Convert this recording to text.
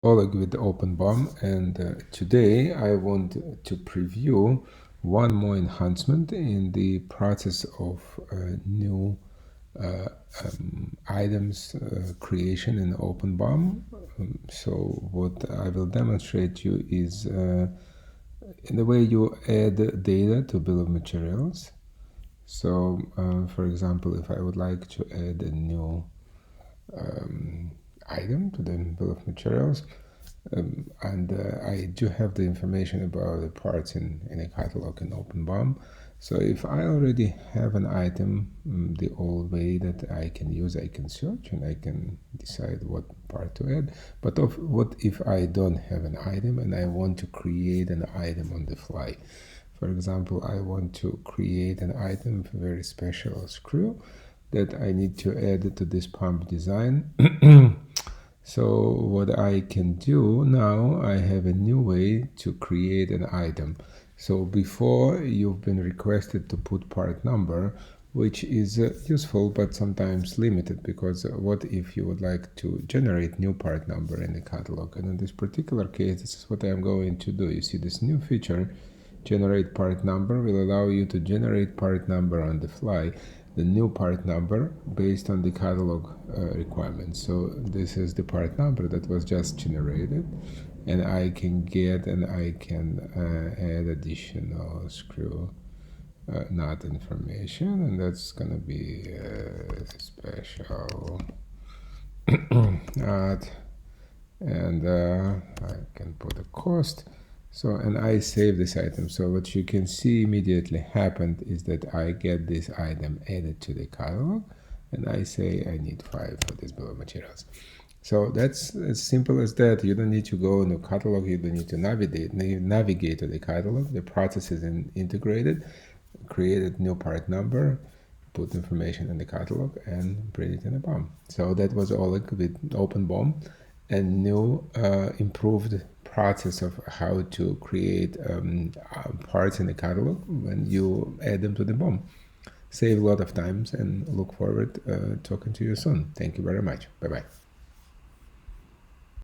Oleg with the Open BOM, and today I want to preview one more enhancement in the process of new items creation in Open BOM. So what I will demonstrate you is in the way you add data to bill of materials. So for example, if I would like to add a new item to the bill of materials, and I do have the information about the parts in a catalog in OpenBOM. So if I already have an item, the old way that I can use, I can search and I can decide what part to add. But what if I don't have an item and I want to create an item on the fly? For example, I want to create an item, a very special screw that I need to add to this pump design. So what I can do now, I have a new way to create an item. So before, you've been requested to put part number, which is useful but sometimes limited, because what if you would like to generate new part number in the catalog? And in this particular case, this is what I'm going to do. You see this new feature, generate part number, will allow you to generate part number on the fly, the new part number based on the catalog requirements. So this is the part number that was just generated, and I can get and I can add additional screw knot information, and that's gonna be special knot, and I can put a cost. So, and I save this item. So what you can see immediately happened is that I get this item added to the catalog, and I say I need 5 for this bill of materials. So that's as simple as that. You don't need to go in the catalog. You don't need to navigate to the catalog. The process is integrated. Created new part number, put information in the catalog, and print it in a BOM. So that was all with Open BOM, and new improved process of how to create parts in the catalog when you add them to the BOM. Save a lot of times, and look forward talking to you soon. Thank you very much. Bye bye.